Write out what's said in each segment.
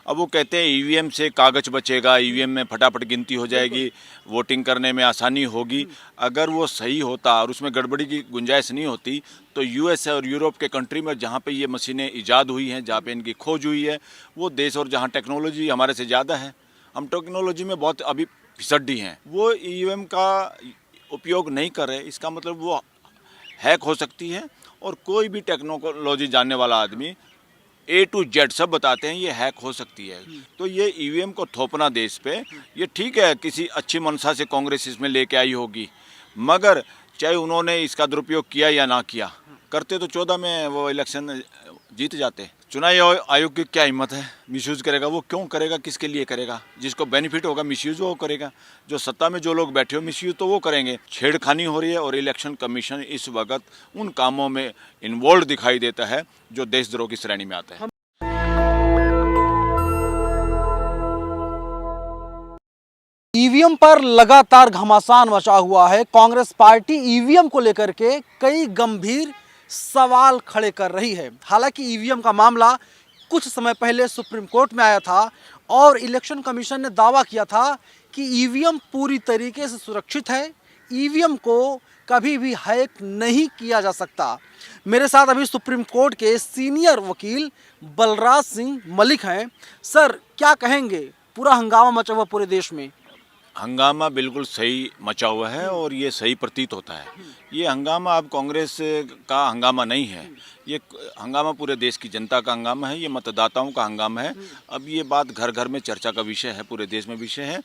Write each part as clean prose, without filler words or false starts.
अब वो कहते हैं ईवीएम से कागज बचेगा, ईवीएम में फटाफट गिनती हो जाएगी, वोटिंग करने में आसानी होगी। अगर वो सही होता और उसमें गड़बड़ी की गुंजाइश नहीं होती तो यूएस और यूरोप के कंट्री में जहाँ पे ये मशीनें ईजाद हुई हैं, जहाँ पे इनकी खोज हुई है, वो देश और जहाँ टेक्नोलॉजी हमारे से ज़्यादा है, हम टेक्नोलॉजी में बहुत अभी फिसड्डी हैं, वो ईवीएम का उपयोग नहीं कर रहे। इसका मतलब वो हैक हो सकती है और कोई भी टेक्नोलॉजी जानने वाला आदमी A to Z सब बताते हैं ये हैक हो सकती है। तो ये ईवीएम को थोपना देश पे, ये ठीक है किसी अच्छी मंशा से कांग्रेस इसमें लेके आई होगी, मगर चाहे उन्होंने इसका दुरुपयोग किया या ना किया, करते तो 14 में वो इलेक्शन जीत जाते। चुनाव आयोग की क्या हिम्मत है, मिसयूज करेगा, वो क्यों करेगा, किसके लिए करेगा? जिसको बेनिफिट होगा मिसयूज वो करेगा, जो सत्ता में जो लोग बैठे हो मिसयूज तो वो करेंगे। छेड़खानी हो रही है और इलेक्शन कमीशन इस वक्त उन कामों में इन्वॉल्व दिखाई देता है जो देशद्रोह की श्रेणी में आता है। ईवीएम पर लगातार घमासान मचा हुआ है। कांग्रेस पार्टी ईवीएम को लेकर के कई गंभीर सवाल खड़े कर रही है। हालांकि ईवीएम का मामला कुछ समय पहले सुप्रीम कोर्ट में आया था और इलेक्शन कमीशन ने दावा किया था कि ईवीएम पूरी तरीके से सुरक्षित है, ईवीएम को कभी भी हैक नहीं किया जा सकता। मेरे साथ अभी सुप्रीम कोर्ट के सीनियर वकील बलराज सिंह मलिक हैं। सर, क्या कहेंगे? पूरा हंगामा मचा हुआ पूरे देश में। हंगामा बिल्कुल सही मचा हुआ है और ये सही प्रतीत होता है। ये हंगामा अब कांग्रेस का हंगामा नहीं है, ये हंगामा पूरे देश की जनता का हंगामा है, ये मतदाताओं का हंगामा है। अब ये बात घर घर में चर्चा का विषय है, पूरे देश में विषय है।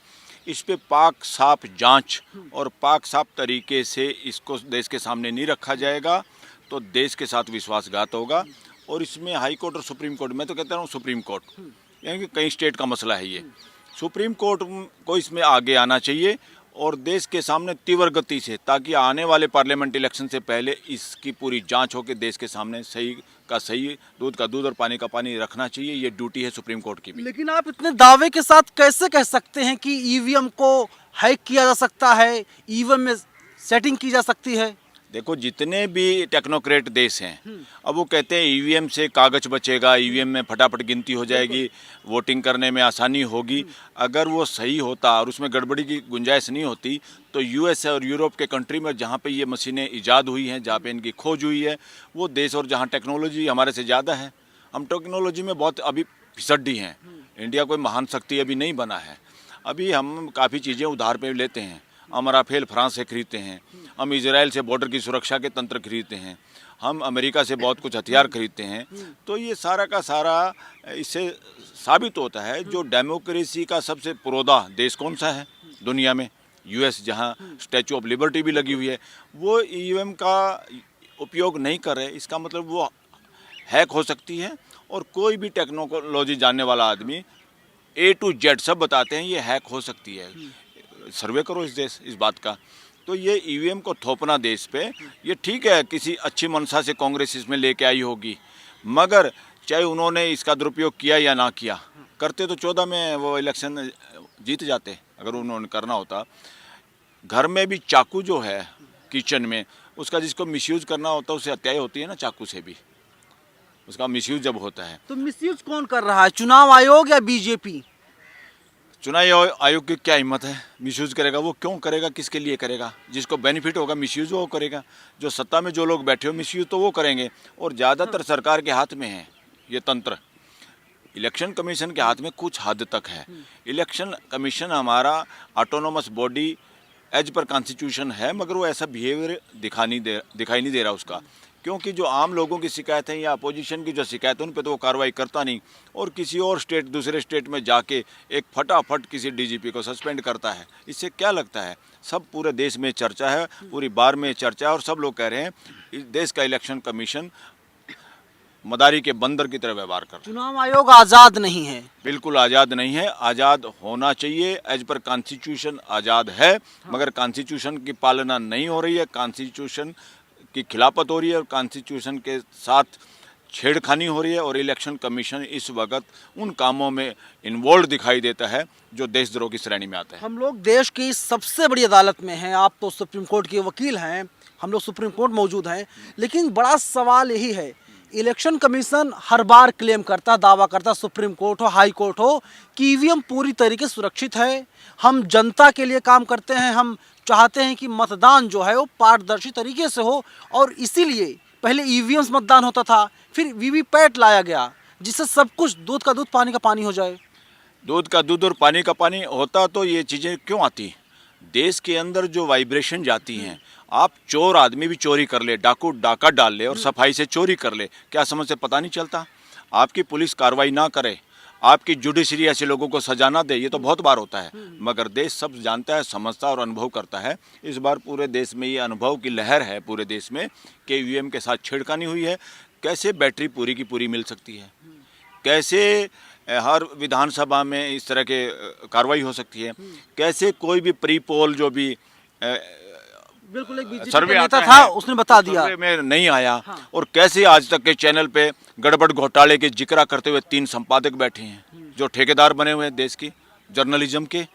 इस पे पाक साफ जांच और पाक साफ तरीके से इसको देश के सामने नहीं रखा जाएगा तो देश के साथ विश्वासघात होगा। और इसमें हाई कोर्ट और सुप्रीम कोर्ट, मैं तो कहता हूँ सुप्रीम कोर्ट, यानी कि कई स्टेट का मसला है ये, सुप्रीम कोर्ट को इसमें आगे आना चाहिए और देश के सामने तीव्र गति से, ताकि आने वाले पार्लियामेंट इलेक्शन से पहले इसकी पूरी जांच हो के देश के सामने सही का सही, दूध का दूध और पानी का पानी रखना चाहिए। ये ड्यूटी है सुप्रीम कोर्ट की भी। लेकिन आप इतने दावे के साथ कैसे कह सकते हैं कि ईवीएम को हैक किया जा सकता है, ईवीएम में सेटिंग की जा सकती है? देखो, जितने भी टेक्नोक्रेट देश हैं, अब वो कहते हैं ईवीएम से कागज बचेगा, ईवीएम में फटाफट गिनती हो जाएगी, वोटिंग करने में आसानी होगी। अगर वो सही होता और उसमें गड़बड़ी की गुंजाइश नहीं होती तो यूएस और यूरोप के कंट्री में जहाँ पे ये मशीनें ईजाद हुई हैं, जहाँ पे इनकी खोज हुई है, वो देश और जहाँ टेक्नोलॉजी हमारे से ज़्यादा है, हम टेक्नोलॉजी में बहुत अभी फिसड्डी हैं। इंडिया कोई महान शक्ति अभी नहीं बना है। अभी हम काफ़ी चीज़ें उधार पे लेते हैं, हम राफेल फ्रांस से खरीदते हैं, हम इजराइल से बॉर्डर की सुरक्षा के तंत्र खरीदते हैं, हम अमेरिका से बहुत कुछ हथियार खरीदते हैं। तो ये सारा का सारा इससे साबित होता है जो डेमोक्रेसी का सबसे पुरोधा देश कौन सा है दुनिया में, यूएस, जहाँ स्टैचू ऑफ लिबर्टी भी लगी हुई है, वो ईवीएम का उपयोग नहीं कर रहे। इसका मतलब वो हैक हो सकती है और कोई भी टेक्नोलॉजी जानने वाला आदमी A to Z सब बताते हैं ये हैक हो सकती है। सर्वे करो इस बात का। तो ये ईवीएम को थोपना देश पे, ये ठीक है किसी अच्छी मंशा से कांग्रेस इसमें लेके आई होगी, मगर चाहे उन्होंने इसका दुरुपयोग किया या ना किया, करते तो 14 में वो इलेक्शन जीत जाते अगर उन्होंने करना होता। घर में भी चाकू जो है किचन में, उसका जिसको मिसयूज करना होता है उससे हत्याएं होती है ना, चाकू से भी उसका मिसयूज जब होता है। तो मिसयूज कौन कर रहा है, चुनाव आयोग या बीजेपी? चुनाव आयोग की क्या हिम्मत है, मिसयूज करेगा, वो क्यों करेगा, किसके लिए करेगा? जिसको बेनिफिट होगा मिसयूज वो करेगा, जो सत्ता में जो लोग बैठे हो मिसयूज तो वो करेंगे। और ज़्यादातर सरकार के हाथ में है ये तंत्र, इलेक्शन कमीशन के हाथ में कुछ हद तक है। इलेक्शन कमीशन हमारा autonomous body as per constitution है, मगर वो ऐसा बिहेवियर दिखाई नहीं दे रहा उसका, क्योंकि जो आम लोगों की शिकायत है या अपोजिशन की जो शिकायत है उन पे तो वो कार्रवाई करता नहीं, और किसी और स्टेट, दूसरे स्टेट में जाके एक फटाफट किसी डीजीपी को सस्पेंड करता है। इससे क्या लगता है, सब पूरे देश में चर्चा है, पूरी बार में चर्चा है और सब लोग कह रहे हैं इस देश का इलेक्शन कमीशन मदारी के बंदर की तरह व्यवहार कर रहा है। चुनाव आयोग आज़ाद नहीं है? बिल्कुल आज़ाद नहीं है, आज़ाद होना चाहिए, एज पर कॉन्स्टिट्यूशन आज़ाद है, मगर कॉन्स्टिट्यूशन की पालना नहीं हो रही है, कॉन्स्टिट्यूशन की खिलाफत हो रही है और कॉन्स्टिट्यूशन के साथ छेड़खानी हो रही है। और इलेक्शन कमीशन इस वक्त उन कामों में इन्वॉल्व दिखाई देता है जो देशद्रोह की श्रेणी में आता है। हम लोग देश की सबसे बड़ी अदालत में हैं, आप तो सुप्रीम कोर्ट के वकील हैं, हम लोग सुप्रीम कोर्ट मौजूद हैं, लेकिन बड़ा सवाल यही है, इलेक्शन कमीशन हर बार क्लेम करता, दावा करता, सुप्रीम कोर्ट हो, हाई कोर्ट हो, कि ईवीएम पूरी तरीके से सुरक्षित है, हम जनता के लिए काम करते हैं, हम चाहते हैं कि मतदान जो है वो पारदर्शी तरीके से हो, और इसीलिए पहले ईवीएम से मतदान होता था, फिर वीवीपैट लाया गया, जिससे सब कुछ दूध का दूध पानी का पानी हो जाए। दूध का दूध और पानी का पानी होता तो ये चीज़ें क्यों आती? देश के अंदर जो वाइब्रेशन जाती हैं, आप चोर आदमी भी चोरी कर ले, डाकू डाका डाल ले और सफाई से चोरी कर ले, क्या समझ से पता नहीं चलता? आपकी पुलिस कार्रवाई ना करे, आपकी जुडिशरी ऐसे लोगों को सजा ना दे, ये तो बहुत बार होता है, मगर देश सब जानता है, समझता और अनुभव करता है। इस बार पूरे देश में ये अनुभव की लहर है पूरे देश में कि ईवीएम के साथ छेड़खानी हुई है। कैसे बैटरी पूरी की पूरी मिल सकती है, कैसे हर विधानसभा में इस तरह के कार्रवाई हो सकती है, कैसे कोई भी प्री पोल जो भी बिल्कुल एक बीजेपी सर्वे का नेता आता था, है, उसने बता दिया सर्वे में नहीं आया। और कैसे आज तक के चैनल पे गड़बड़ घोटाले के जिक्र करते हुए 3 संपादक बैठे हैं जो ठेकेदार बने हुए हैं देश की जर्नलिज्म के,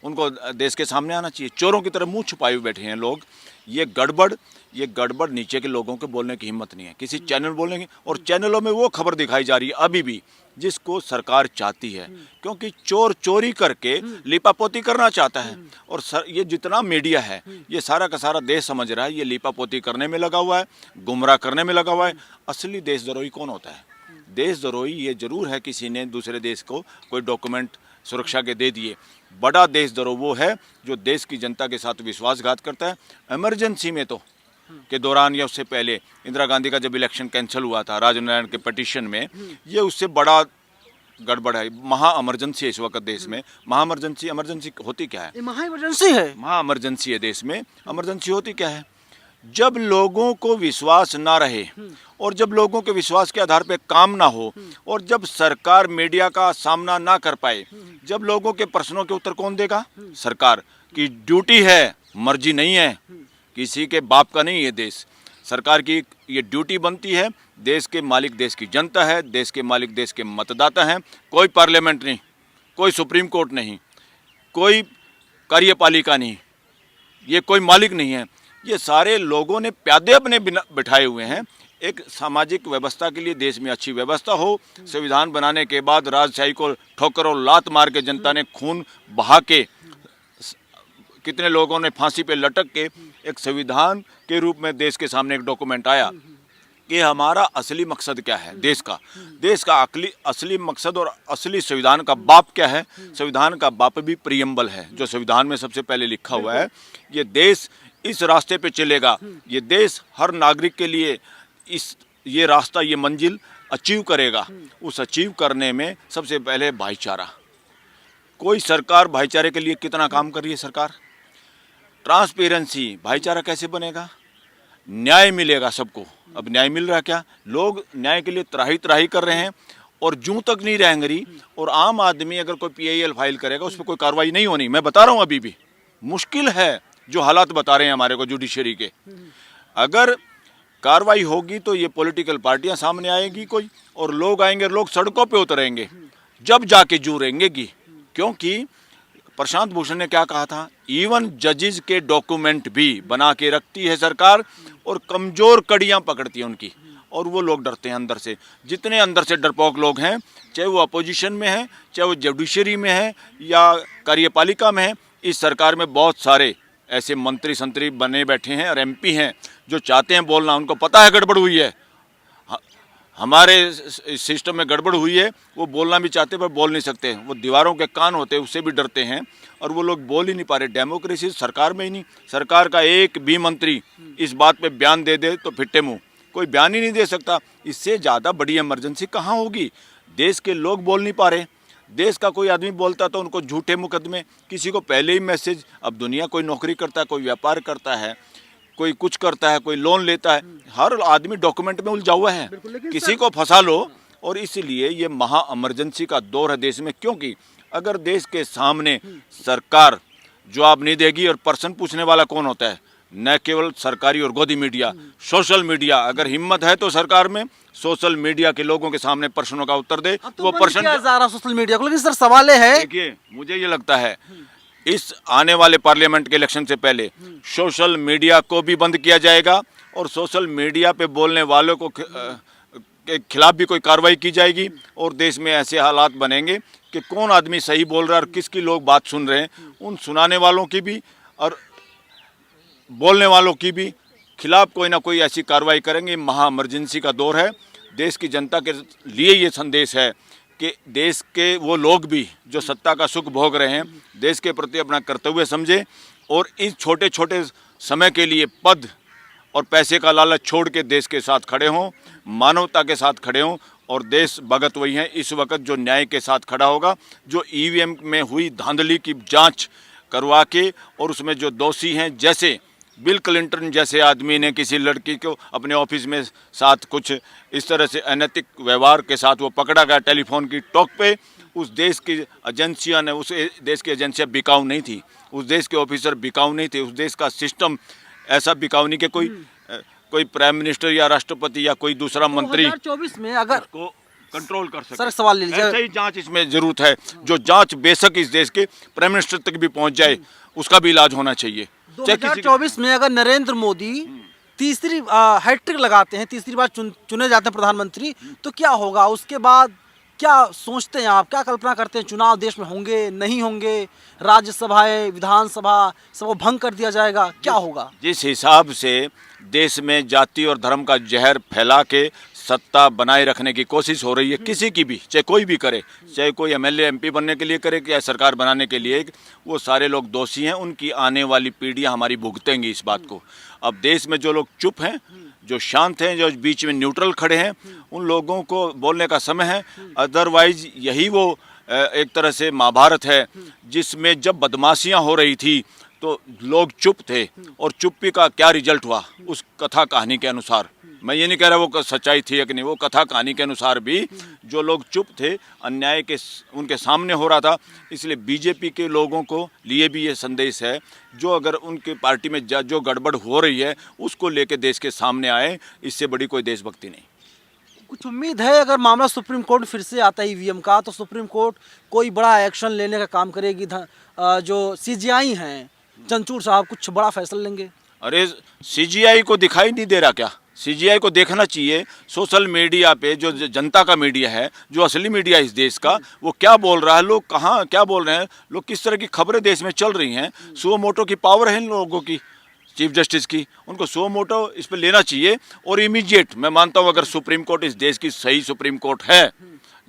उनको देश के सामने आना चाहिए। चोरों की तरह मुंह छुपाए हुए बैठे हैं लोग। ये गड़बड़ नीचे के लोगों के बोलने की हिम्मत नहीं है, किसी चैनल बोलने की। और चैनलों में वो खबर दिखाई जा रही है अभी भी जिसको सरकार चाहती है, क्योंकि चोर चोरी करके लीपापोती करना चाहता है। और ये जितना मीडिया है ये सारा का सारा देश समझ रहा है ये लीपापोती करने में लगा हुआ है, गुमराह करने में लगा हुआ है। असली देशद्रोही कौन होता है? देशद्रोही ये जरूर है किसी ने दूसरे देश को कोई डॉक्यूमेंट सुरक्षा के दे दिए। बड़ा देशद्रोह वो है जो देश की जनता के साथ विश्वासघात करता है। इमरजेंसी में तो के दौरान या उससे पहले इंदिरा गांधी का जब इलेक्शन कैंसिल हुआ था राजनारायण के पिटीशन में, ये उससे बड़ा गड़बड़ है। महा इमरजेंसी है इस वक्त देश में। महा इमरजेंसी होती क्या है? महा इमरजेंसी है, महा इमरजेंसी है देश में। इमरजेंसी होती क्या है? जब लोगों को विश्वास ना रहे और जब लोगों के विश्वास के आधार पे काम ना हो और जब सरकार मीडिया का सामना ना कर पाए, जब लोगों के प्रश्नों के उत्तर कौन देगा? सरकार की ड्यूटी है, मर्जी नहीं है, किसी के बाप का नहीं है देश। सरकार की ये ड्यूटी बनती है। देश के मालिक देश की जनता है, देश के मालिक देश के मतदाता हैं। कोई पार्लियामेंट नहीं, कोई सुप्रीम कोर्ट नहीं, कोई कार्यपालिका नहीं, ये कोई मालिक नहीं है। ये सारे लोगों ने प्यादे अपने बिठाए हुए हैं। एक सामाजिक व्यवस्था के लिए देश में अच्छी व्यवस्था हो, संविधान बनाने के बाद राजशाही को ठोकर और लात मार के जनता ने खून बहा के, कितने लोगों ने फांसी पे लटक के, एक संविधान के रूप में देश के सामने एक डॉक्यूमेंट आया कि हमारा असली मकसद क्या है देश का असली मकसद और असली संविधान का बाप क्या है। संविधान का बाप भी प्रियम्बल है जो संविधान में सबसे पहले लिखा हुआ है। ये देश इस रास्ते पे चलेगा, ये देश हर नागरिक के लिए ये रास्ता, ये मंजिल अचीव करेगा। उस अचीव करने में सबसे पहले भाईचारा। कोई सरकार भाईचारे के लिए कितना काम कर रही है सरकार? ट्रांसपेरेंसी, भाईचारा कैसे बनेगा? न्याय मिलेगा सबको। अब न्याय मिल रहा क्या? लोग न्याय के लिए त्राही त्राही कर रहे हैं और जूं तक नहीं रहेंगे रही। और आम आदमी अगर कोई PIL फाइल करेगा उस पर कोई कार्रवाई नहीं होनी। मैं बता रहा हूँ अभी भी मुश्किल है जो हालात बता रहे हैं हमारे को जुडिशरी के। अगर कार्रवाई होगी तो ये पॉलिटिकल पार्टियां सामने आएगी कोई, और लोग आएंगे, लोग सड़कों पे उतरेंगे, जब जाके जू रहेंगे। क्योंकि प्रशांत भूषण ने क्या कहा था, इवन जजेस के डॉक्यूमेंट भी बना के रखती है सरकार और कमजोर कड़ियां पकड़ती है उनकी, और वो लोग डरते हैं अंदर से। जितने अंदर से डरपोक लोग हैं, चाहे वो अपोजिशन में है, चाहे वो जुडिशरी में है या कार्यपालिका में है, इस सरकार में बहुत सारे ऐसे मंत्री संतरी बने बैठे हैं और MP हैं जो चाहते हैं बोलना। उनको पता है गड़बड़ हुई है, हमारे सिस्टम में गड़बड़ हुई है, वो बोलना भी चाहते पर बोल नहीं सकते। वो दीवारों के कान होते हैं, उससे भी डरते हैं और वो लोग बोल ही नहीं पा रहे। डेमोक्रेसी सरकार में ही नहीं। सरकार का एक भी मंत्री इस बात पे बयान दे दे तो फिट्टे मुँह, कोई बयान ही नहीं दे सकता। इससे ज़्यादा बड़ी इमरजेंसी कहाँ होगी? देश के लोग बोल नहीं पा रहे। देश का कोई आदमी बोलता तो उनको झूठे मुकदमे, किसी को पहले ही मैसेज। अब दुनिया कोई नौकरी करता है, कोई व्यापार करता है, कोई कुछ करता है, कोई लोन लेता है, हर आदमी डॉक्यूमेंट में उलझा हुआ है। किसी को फंसा लो। और इसलिए ये महा इमरजेंसी का दौर है देश में। क्योंकि अगर देश के सामने सरकार जवाब नहीं देगी, और प्रश्न पूछने वाला कौन होता है? न केवल सरकारी और गोदी मीडिया, सोशल मीडिया। अगर हिम्मत है तो सरकार में सोशल मीडिया के लोगों के सामने प्रश्नों का उत्तर दे तो वो प्रश्न सोशल मीडिया को। लेकिन सर सवाल है, देखिए मुझे ये लगता है इस आने वाले पार्लियामेंट के इलेक्शन से पहले सोशल मीडिया को भी बंद किया जाएगा और सोशल मीडिया पे बोलने वालों को के खिलाफ भी कोई कार्रवाई की जाएगी और देश में ऐसे हालात बनेंगे कि कौन आदमी सही बोल रहा है और किसकी लोग बात सुन रहे हैं, उन सुनाने वालों की भी और बोलने वालों की भी खिलाफ कोई ना कोई ऐसी कार्रवाई करेंगे। महा इमरजेंसी का दौर है। देश की जनता के लिए ये संदेश है कि देश के वो लोग भी जो सत्ता का सुख भोग रहे हैं, देश के प्रति अपना कर्तव्य समझे और इस छोटे छोटे समय के लिए पद और पैसे का लालच छोड़ के देश के साथ खड़े हों, मानवता के साथ खड़े हों। और देश भगत वही हैं इस वक्त जो न्याय के साथ खड़ा होगा, जो ईवीएम में हुई धांधली की जांच करवा के और उसमें जो दोषी हैं, जैसे बिल क्लिंटन जैसे आदमी ने किसी लड़की को अपने ऑफिस में साथ कुछ इस तरह से अनैतिक व्यवहार के साथ वो पकड़ा गया टेलीफोन की टॉक पे, उस देश की एजेंसियां ने, उस देश की एजेंसियां बिकाऊ नहीं थी, उस देश के ऑफिसर बिकाऊ नहीं थे, उस देश का सिस्टम ऐसा बिकाऊ नहीं कि कोई प्राइम मिनिस्टर या राष्ट्रपति या कोई दूसरा मंत्री 2024 में अगर को कंट्रोल कर सके। सर सवाल ले लीजिए, ऐसे ही जांच इसमें जरूरत है, जो जांच बेशक इस देश के प्राइम मिनिस्टर तक भी पहुंच जाए, उसका भी इलाज होना चाहिए। 2024 में अगर नरेंद्र मोदी तीसरी हैट्रिक लगाते हैं, तीसरी बार चुने जाते हैं प्रधानमंत्री, तो क्या होगा? उसके बाद क्या सोचते हैं आप, क्या कल्पना करते हैं? चुनाव देश में होंगे, नहीं होंगे? राज्यसभाएं, विधानसभा सबको भंग कर दिया जाएगा, क्या होगा? जिस हिसाब से देश में जाति और धर्म का जहर फैला के सत्ता बनाए रखने की कोशिश हो रही है, किसी की भी, चाहे कोई भी करे, चाहे कोई एमएलए एमपी बनने के लिए करे या सरकार बनाने के लिए, वो सारे लोग दोषी हैं। उनकी आने वाली पीढ़ियां हमारी भुगतेंगी इस बात को। अब देश में जो लोग चुप हैं, जो शांत हैं, जो बीच में न्यूट्रल खड़े हैं, उन लोगों को बोलने का समय है। अदरवाइज यही वो एक तरह से महाभारत है जिसमें जब बदमाशियां हो रही थी तो लोग चुप थे और चुप्पी का क्या रिजल्ट हुआ, उस कथा कहानी के अनुसार। मैं ये नहीं कह रहा वो सच्चाई थी या कि नहीं, वो कथा कहानी के अनुसार भी जो लोग चुप थे, अन्याय के उनके सामने हो रहा था। इसलिए बीजेपी के लोगों को लिए भी ये संदेश है, जो अगर उनके पार्टी में जो गड़बड़ हो रही है उसको लेके देश के सामने आए, इससे बड़ी कोई देशभक्ति नहीं। कुछ उम्मीद है अगर मामला सुप्रीम कोर्ट फिर से आता है ईवीएम का, तो सुप्रीम कोर्ट कोई बड़ा एक्शन लेने का काम करेगी? जो सीजीआई हैं चंचूड़ साहब कुछ बड़ा फैसला लेंगे? अरे सीजीआई को दिखाई नहीं दे रहा क्या? सीजीआई को देखना चाहिए। सोशल मीडिया पे जो जनता का मीडिया है, जो असली मीडिया इस देश का, वो क्या बोल रहा है, लोग कहाँ क्या बोल रहे हैं, लोग किस तरह की खबरें देश में चल रही हैं। सुओ मोटो की पावर है इन लोगों की, चीफ जस्टिस की, उनको सुओ मोटो इस पर लेना चाहिए और इमीडिएट। मैं मानता हूँ अगर सुप्रीम कोर्ट इस देश की सही सुप्रीम कोर्ट है,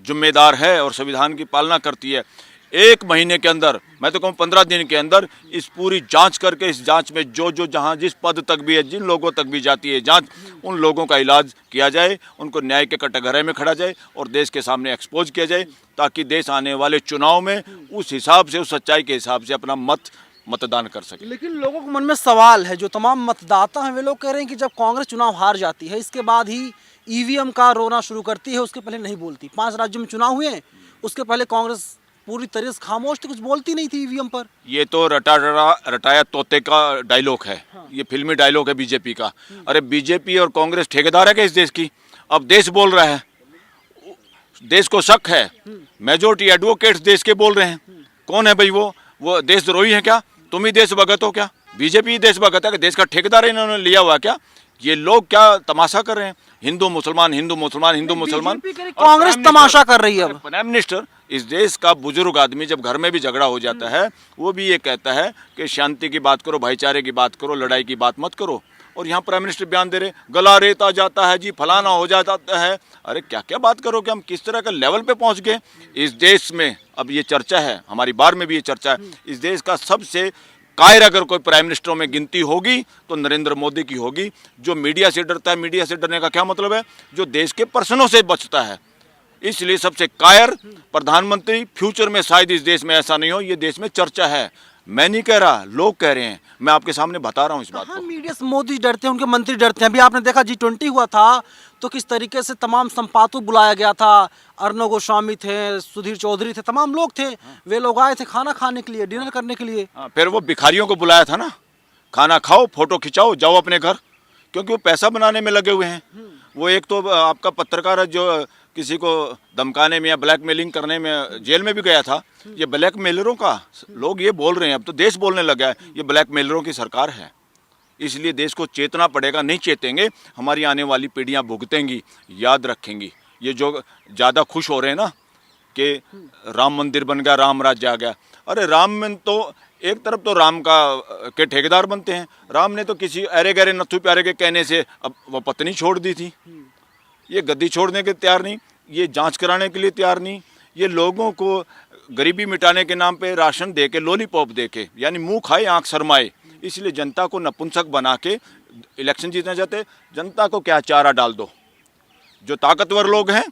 जिम्मेदार है और संविधान की पालना करती है, 1 महीने के अंदर, मैं तो कहूँ 15 दिन के अंदर इस पूरी जांच करके, इस जांच में जो जहां जिस पद तक भी है, जिन लोगों तक भी जाती है जांच, उन लोगों का इलाज किया जाए, उनको न्याय के कटघरे में खड़ा जाए और देश के सामने एक्सपोज किया जाए, ताकि देश आने वाले चुनाव में उस हिसाब से, उस सच्चाई के हिसाब से अपना मतदान कर सके। लेकिन लोगों के मन में सवाल है, जो तमाम मतदाता हैं वे लोग कह रहे हैं कि जब कांग्रेस चुनाव हार जाती है, इसके बाद ही ईवीएम का रोना शुरू करती है, उसके पहले नहीं बोलती। 5 राज्यों में चुनाव हुए, उसके पहले कांग्रेस पूरी तरह से खामोश थी, कुछ बोलती नहीं थी ईवीएम पर। ये तो रटाया तोते का डायलॉग है। हाँ। ये फिल्मी डायलॉग है बीजेपी का। अरे बीजेपी और कांग्रेस ठेकेदार है क्या इस देश की? अब देश बोल रहा है, देश को शक है, मेजोरिटी एडवोकेट्स देश के बोल रहे हैं। कौन है भाई वो देशद्रोही है क्या? तुम ही देशभगत हो क्या? बीजेपी देश भगत है कि देश का ठेकेदार इन्होंने लिया हुआ क्या? ये लोग क्या तमाशा कर रहे हैं? हिंदू मुसलमान, हिंदू मुसलमान, हिंदू मुसलमान। कांग्रेस तमाशा कर रही है। प्राइम मिनिस्टर, इस देश का बुजुर्ग आदमी, जब घर में भी झगड़ा हो जाता है, वो भी ये कहता है कि शांति की बात करो, भाईचारे की बात करो, लड़ाई की बात मत करो। और यहाँ प्राइम मिनिस्टर बयान दे रहे, गला रेता जाता है जी, फलाना हो जाता है। अरे क्या क्या बात करो कि हम किस तरह का लेवल पे पहुँच गए इस देश में। अब ये चर्चा है, हमारी बार में भी ये चर्चा है, इस देश का सबसे कायर अगर कोई प्राइम मिनिस्टरों में गिनती होगी तो नरेंद्र मोदी की होगी। जो मीडिया से डरता है, मीडिया से डरने का क्या मतलब है? जो देश के प्रश्नों से बचता है। इसलिए सबसे कायर प्रधानमंत्री। फ्यूचर में शायद इस देश में ऐसा नहीं हो, ये देश में चर्चा है। मैं नहीं कह रहा, लोग कह रहे हैं, मैं आपके सामने बता रहा हूँ इस बात को। मीडिया से मोदी डरते हैं, उनके मंत्री डरते हैं। अभी आपने देखा G20 हुआ था तो किस तरीके से तमाम संपादकों बुलाया गया था। अर्नब गोस्वामी थे, सुधीर चौधरी थे, तमाम लोग थे। वे लोग आए थे खाना खाने के लिए, डिनर करने के लिए। फिर वो भिखारियों को बुलाया था ना, खाना खाओ, फोटो खिंचाओ, जाओ अपने घर, क्योंकि वो पैसा बनाने में लगे हुए हैं। वो एक तो आपका पत्रकार है जो किसी को धमकाने में या ब्लैकमेलिंग करने में जेल में भी गया था। ये ब्लैकमेलरों का लोग ये बोल रहे हैं, अब तो देश बोलने लगा है, ये ब्लैकमेलरों की सरकार है। इसलिए देश को चेतना पड़ेगा, नहीं चेतेंगे हमारी आने वाली पीढ़ियां भुगतेंगी, याद रखेंगी। ये जो ज़्यादा खुश हो रहे हैं ना कि राम मंदिर बन गया, राम राज्य आ गया, अरे राम में तो एक तरफ तो राम का के ठेकेदार बनते हैं, राम ने तो किसी अरे गहरे नथु प्यारे के कहने से अब वो पत्नी छोड़ दी थी। ये गद्दी छोड़ने के तैयार नहीं, ये जांच कराने के लिए तैयार नहीं, ये लोगों को गरीबी मिटाने के नाम पे राशन दे के, लॉलीपॉप दे के, यानी मुंह खाए आंख शर्माए, इसलिए जनता को नपुंसक बना के इलेक्शन जीतना चाहते। जनता को क्या चारा डाल दो, जो ताकतवर लोग हैं,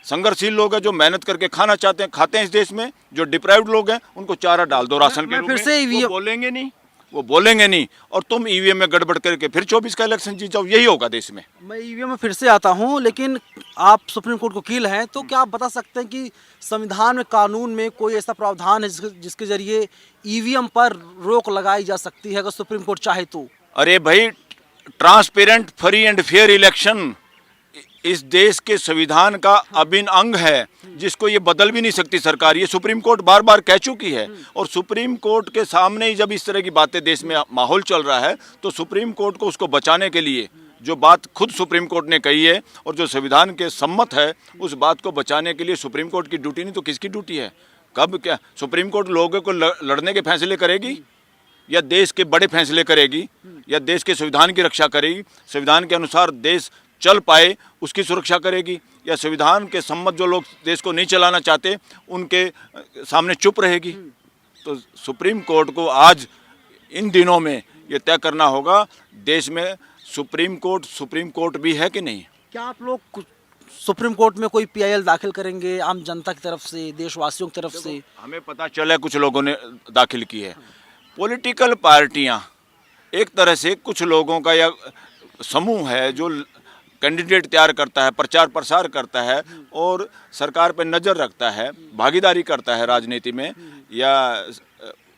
संघर्षशील लोग हैं, जो मेहनत करके खाना चाहते हैं, खाते हैं इस देश में, जो डिप्राइव्ड लोग हैं, उनको चारा डाल दो राशन के रूप में। फिर से वो बोलेंगे नहीं और तुम ईवीएम में गड़बड़ करके फिर 24 का इलेक्शन जीत जाओ, यही होगा देश में। मैं ईवीएम में फिर से आता हूं, लेकिन आप सुप्रीम कोर्ट के वकील हैं, तो क्या आप बता सकते हैं कि संविधान में, कानून में कोई ऐसा प्रावधान है जिसके जरिए ईवीएम पर रोक लगाई जा सकती है अगर सुप्रीम कोर्ट चाहे तो? अरे भाई, transparent, free and fair election इस देश के संविधान का अभिन्न अंग है, जिसको ये बदल भी नहीं सकती सरकार। ये सुप्रीम कोर्ट बार बार कह चुकी है, और सुप्रीम कोर्ट के सामने ही जब इस तरह की बातें देश में माहौल चल रहा है, तो सुप्रीम कोर्ट को उसको बचाने के लिए, जो बात खुद सुप्रीम कोर्ट ने कही है और जो संविधान के सम्मत है, उस बात को बचाने के लिए सुप्रीम कोर्ट की ड्यूटी नहीं तो किसकी ड्यूटी है? कब क्या सुप्रीम कोर्ट लोगों को लड़ने के फैसले करेगी, या देश के बड़े फैसले करेगी, या देश के संविधान की रक्षा करेगी, संविधान के अनुसार देश चल पाए उसकी सुरक्षा करेगी, या संविधान के सम्मत जो लोग देश को नहीं चलाना चाहते उनके सामने चुप रहेगी? तो सुप्रीम कोर्ट को आज इन दिनों में ये तय करना होगा, देश में सुप्रीम कोर्ट भी है कि नहीं। क्या आप लोग सुप्रीम कोर्ट में कोई पीआईएल दाखिल करेंगे आम जनता की तरफ से, देशवासियों की तरफ से? हमें पता चला कुछ लोगों ने दाखिल की है। पॉलिटिकल पार्टियां एक तरह से कुछ लोगों का या समूह है जो कैंडिडेट तैयार करता है, प्रचार प्रसार करता है और सरकार पर नज़र रखता है, भागीदारी करता है राजनीति में या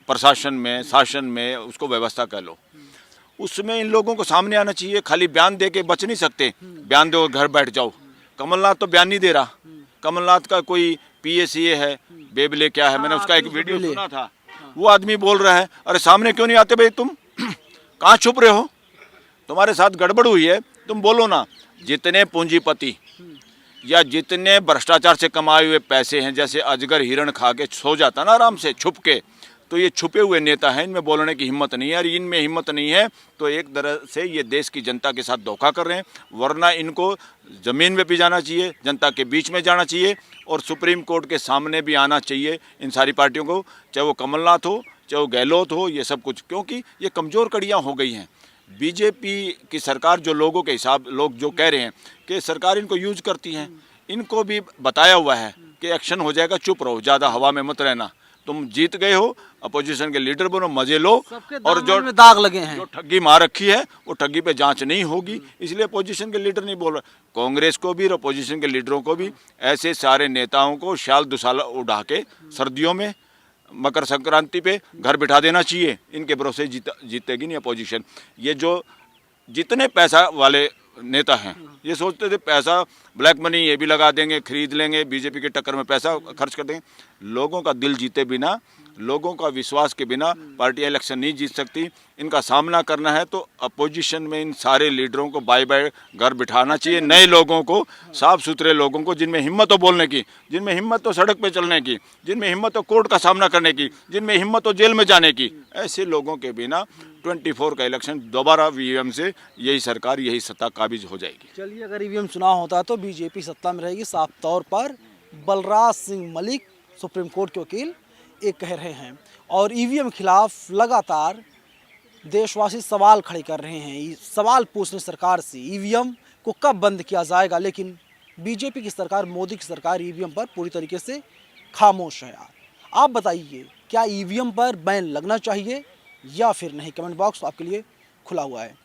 प्रशासन में, शासन में, उसको व्यवस्था कह लो। उसमें इन लोगों को सामने आना चाहिए। खाली बयान दे के बच नहीं सकते, बयान दो और घर बैठ जाओ। कमलनाथ तो बयान नहीं दे रहा। कमलनाथ का कोई PSA है, बेबले क्या है, मैंने उसका एक वीडियो सुना था, वो आदमी बोल रहा है अरे सामने क्यों नहीं आते भाई, तुम कहाँ छुप रहे हो, तुम्हारे साथ गड़बड़ हुई है, तुम बोलो ना। जितने पूंजीपति या जितने भ्रष्टाचार से कमाए हुए पैसे हैं, जैसे अजगर हिरण खा के सो जाता ना आराम से छुप के, तो ये छुपे हुए नेता हैं, इनमें बोलने की हिम्मत नहीं है। और इनमें हिम्मत नहीं है तो एक तरह से ये देश की जनता के साथ धोखा कर रहे हैं। वरना इनको ज़मीन में भी जाना चाहिए, जनता के बीच में जाना चाहिए और सुप्रीम कोर्ट के सामने भी आना चाहिए इन सारी पार्टियों को, चाहे वो कमलनाथ हो, चाहे वो गहलोत हो, ये सब कुछ, क्योंकि ये कमज़ोर कड़ियाँ हो गई हैं। बीजेपी की सरकार जो लोगों के हिसाब, लोग जो कह रहे हैं कि सरकार इनको यूज करती है, इनको भी बताया हुआ है कि एक्शन हो जाएगा, चुप रहो, ज़्यादा हवा में मत रहना, तुम जीत गए हो, अपोजिशन के लीडर बनो, मजे लो, और जो दाग लगे हैं, जो ठगी मार रखी है वो ठगी पे जांच नहीं होगी, इसलिए अपोजिशन के लीडर नहीं बोल रहे। कांग्रेस को भी और अपोजिशन के लीडरों को भी ऐसे सारे नेताओं को शाल दुसाला उड़ा के सर्दियों में, मकर संक्रांति पे घर बिठा देना चाहिए। इनके भरोसे जीतेगी नहीं अपोजिशन। ये जो जितने पैसा वाले नेता हैं, ये सोचते थे पैसा, ब्लैक मनी ये भी लगा देंगे, खरीद लेंगे, बीजेपी के टक्कर में पैसा खर्च कर देंगे। लोगों का दिल जीते बिना, लोगों का विश्वास के बिना पार्टियां इलेक्शन नहीं जीत सकती। इनका सामना करना है तो अपोजिशन में इन सारे लीडरों को बाय बाय घर बिठाना चाहिए। नए लोगों को, साफ सुथरे लोगों को, जिनमें हिम्मत हो बोलने की, जिनमें हिम्मत हो सड़क पे चलने की, जिनमें हिम्मत हो कोर्ट का सामना करने की, जिनमें हिम्मत हो जेल में जाने की, ऐसे लोगों के बिना 24 का इलेक्शन दोबारा ईवीएम से यही सरकार, यही सत्ता काबिज हो जाएगी। चलिए, अगर ईवीएम चुनाव होता है तो बीजेपी सत्ता में रहेगी, साफ तौर पर बलराज सिंह मलिक सुप्रीम कोर्ट के वकील एक कह रहे हैं। और ईवीएम खिलाफ लगातार देशवासी सवाल खड़े कर रहे हैं, सवाल पूछने सरकार से ईवीएम को कब बंद किया जाएगा। लेकिन बीजेपी की सरकार, मोदी की सरकार ईवीएम पर पूरी तरीके से खामोश है। आप बताइए, क्या ईवीएम पर बैन लगना चाहिए या फिर नहीं? कमेंट बॉक्स आपके लिए खुला हुआ है।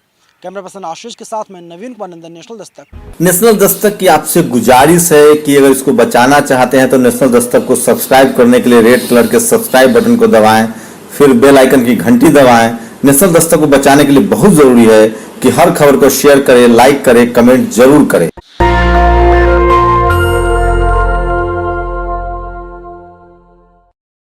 कैमरा पर्सन आशीष के साथ मैं नवीन कुमार नंदन, नेशनल दस्तक। नेशनल दस्तक की आपसे गुजारिश है कि अगर इसको बचाना चाहते हैं तो नेशनल दस्तक को सब्सक्राइब करने के लिए रेड कलर के सब्सक्राइब बटन को दबाएं, फिर बेल आइकन की घंटी दबाएं। नेशनल दस्तक को बचाने के लिए बहुत जरूरी है कि हर खबर को शेयर करें, लाइक करें, कमेंट जरूर करें।